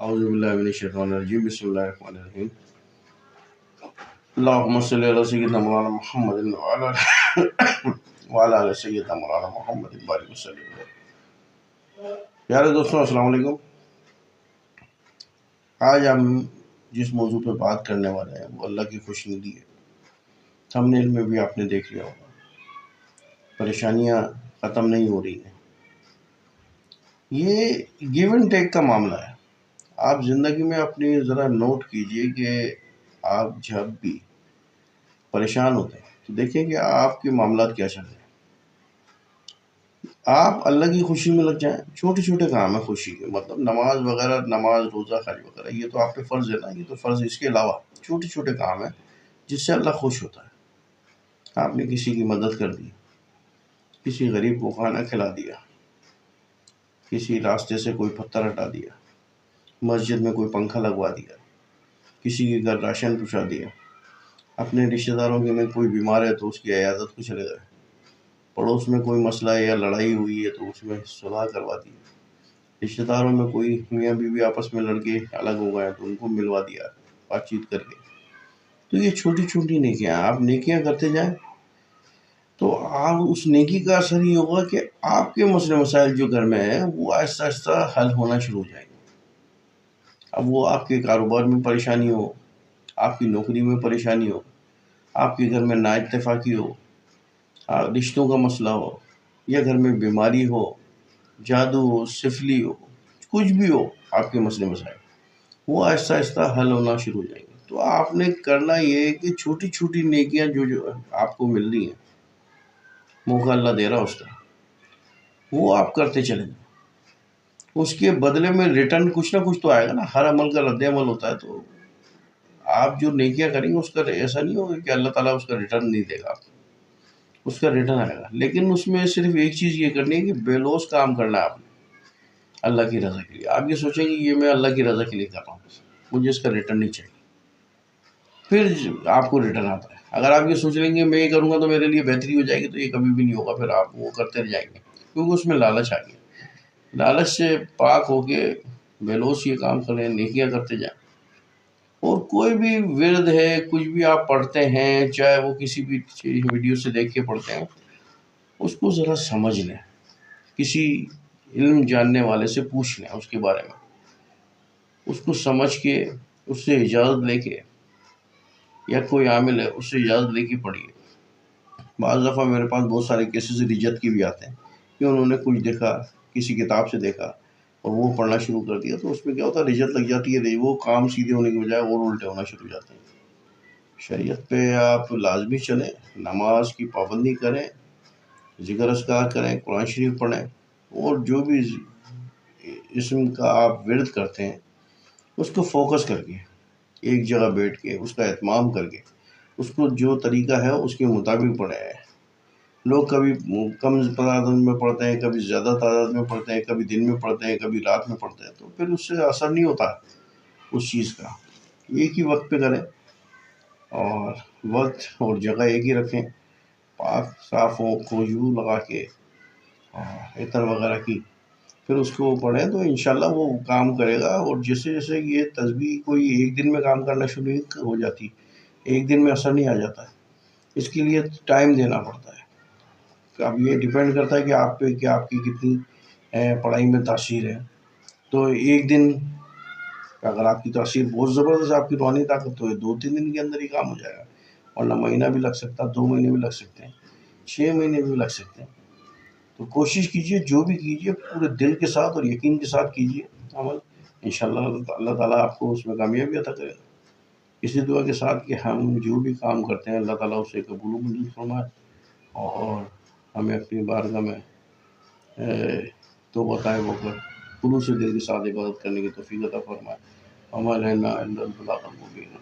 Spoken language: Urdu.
اعوذ باللہ من الشیطان الرجیم بسم اللہ الرحمن الرحیم اللہم صلی علی سیدنا مولانا محمد وعلی آل سیدنا مولانا محمد بارک وسلم۔ پیارے دوستوں السلام علیکم۔ آج ہم جس موضوع پہ بات کرنے والے ہیں وہ اللہ کی خوش ندی ہے۔ تھمبنیل میں بھی آپ نے دیکھ لیا ہوگا، پریشانیاں ختم نہیں ہو رہی ہیں۔ یہ گیو اینڈ ٹیک کا معاملہ ہے۔ آپ زندگی میں اپنی ذرا نوٹ کیجئے کہ آپ جب بھی پریشان ہوتے ہیں تو دیکھیں کہ آپ کے معاملات کیا چل رہے ہیں۔ آپ اللہ کی خوشی میں لگ جائیں، چھوٹے چھوٹے کام ہیں خوشی کے، مطلب نماز وغیرہ، نماز روزہ حج وغیرہ، یہ تو آپ پہ فرض ہے نا، یہ تو فرض ہے۔ اس کے علاوہ چھوٹے چھوٹے کام ہیں جس سے اللہ خوش ہوتا ہے۔ آپ نے کسی کی مدد کر دی، کسی غریب کو کھانا کھلا دیا، کسی راستے سے کوئی پتھر ہٹا دیا، مسجد میں کوئی پنکھا لگوا دیا، کسی کے گھر راشن پہنچا دیا، اپنے رشتہ داروں کے میں کوئی بیمار ہے تو اس کی عیادت کو چلے گئے، پڑوس میں کوئی مسئلہ ہے یا لڑائی ہوئی ہے تو اس میں صلح کروا دی، رشتہ داروں میں کوئی میاں بیوی آپس میں لڑکے الگ ہو گئے تو ان کو ملوا دیا بات چیت کر کے۔ تو یہ چھوٹی چھوٹی نیکیاں، آپ نیکیاں کرتے جائیں تو آپ اس نیکی کا اثر یہ ہوگا کہ آپ کے مسئلے مسائل جو گھر میں ہیں وہ آہستہ آہستہ حل ہونا شروع ہو جائیں گے۔ اب وہ آپ کے کاروبار میں پریشانی ہو، آپ کی نوکری میں پریشانی ہو، آپ کے گھر میں نا اتفاقی ہو، رشتوں کا مسئلہ ہو، یا گھر میں بیماری ہو، جادو ہو، سفلی ہو، کچھ بھی ہو، آپ کے مسئلے مسائل وہ آہستہ آہستہ حل ہونا شروع ہو جائیں گے۔ تو آپ نے کرنا یہ ہے کہ چھوٹی چھوٹی نیکیاں جو آپ کو مل رہی ہیں، موقع اللہ دے رہا اس کا، وہ آپ کرتے چلیں گے۔ اس کے بدلے میں ریٹرن کچھ نہ کچھ تو آئے گا نا، ہر عمل کا رد عمل ہوتا ہے۔ تو آپ جو نیکیاں کریں گے اس کا ایسا نہیں ہوگا کہ اللہ تعالیٰ اس کا ریٹرن نہیں دے گا، آپ اس کا ریٹرن آئے گا۔ لیکن اس میں صرف ایک چیز یہ کرنی ہے کہ بے لوث کام کرنا ہے آپ نے اللہ کی رضا کے لیے۔ آپ یہ سوچیں گے یہ میں اللہ کی رضا کے لیے کر رہا ہوں، مجھے اس کا ریٹرن نہیں چاہیے، پھر آپ کو ریٹرن آتا ہے۔ اگر آپ یہ سوچ لیں گے میں یہ کروں گا تو میرے لیے بہتری ہو جائے گی، تو یہ کبھی بھی نہیں ہوگا، پھر آپ وہ کرتے رہ جائیں گے، کیونکہ اس میں لالچ آ گیا۔ لالچ سے پاک ہو کے بے لوث یہ کام کریں، نیکیاں کرتے جائیں۔ اور کوئی بھی ورد ہے، کچھ بھی آپ پڑھتے ہیں، چاہے وہ کسی بھی ویڈیو سے دیکھ کے پڑھتے ہیں، اس کو ذرا سمجھ لیں، کسی علم جاننے والے سے پوچھ لیں اس کے بارے میں، اس کو سمجھ کے اس سے اجازت لے کے، یا کوئی عامل ہے اس سے اجازت لے کے پڑھیے۔ بعض دفعہ میرے پاس بہت سارے کیسز رجت کی بھی آتے ہیں کہ انہوں نے کچھ دیکھا، کسی کتاب سے دیکھا اور وہ پڑھنا شروع کر دیا، تو اس میں کیا ہوتا ہے، رجت لگ جاتی ہے، وہ کام سیدھے ہونے کے بجائے اور الٹے ہونا شروع ہو جاتے ہیں۔ شریعت پہ آپ لازمی چلیں، نماز کی پابندی کریں، ذکر اذکار کریں، قرآن شریف پڑھیں، اور جو بھی اسم کا آپ ورد کرتے ہیں اس کو فوکس کر کے، ایک جگہ بیٹھ کے اس کا اہتمام کر کے، اس کو جو طریقہ ہے اس کے مطابق پڑھیں۔ لوگ کبھی کم تعداد میں پڑھتے ہیں، کبھی زیادہ تعداد میں پڑھتے ہیں، کبھی دن میں پڑھتے ہیں، کبھی رات میں پڑھتے ہیں، تو پھر اس سے اثر نہیں ہوتا اس چیز کا۔ ایک ہی وقت پہ کریں، اور وقت اور جگہ ایک ہی رکھیں، پاک صاف ہو، خوشبو لگا کے عطر وغیرہ کی، پھر اس کو پڑھیں تو انشاءاللہ وہ کام کرے گا۔ اور جیسے جیسے یہ تسبیح کوئی ایک دن میں کام کرنا شروع ہو جاتی، ایک دن میں اثر نہیں آ جاتا ہے، اس کے لیے ٹائم دینا پڑتا ہے۔ اب یہ ڈیپینڈ کرتا ہے کہ آپ پہ کہ آپ کی کتنی پڑھائی میں تاثیر ہے۔ تو ایک دن اگر آپ کی تاثیر بہت زبردست، آپ کی روحانی طاقت، تو 2-3 دن کے اندر ہی کام ہو جائے گا، ورنہ مہینہ بھی لگ سکتا ہے، 2 مہینے بھی لگ سکتے ہیں، 6 مہینے بھی لگ سکتے ہیں۔ تو کوشش کیجئے، جو بھی کیجئے پورے دل کے ساتھ اور یقین کے ساتھ کیجئے عمل، انشاءاللہ اللہ تعالیٰ آپ کو اس میں کامیابی عطا کرے گا۔ اسی دعا کے ساتھ کہ ہم جو بھی کام کرتے ہیں اللہ تعالیٰ اسے قبول و منظور فرمائے، اور ہمیں اپنی بارگاہ میں توبہ طائب ہو کر خلوص دل کے ساتھ عبادت کرنے کی توفیق عطا فرمائے۔ ہمارے البلاغ المبین۔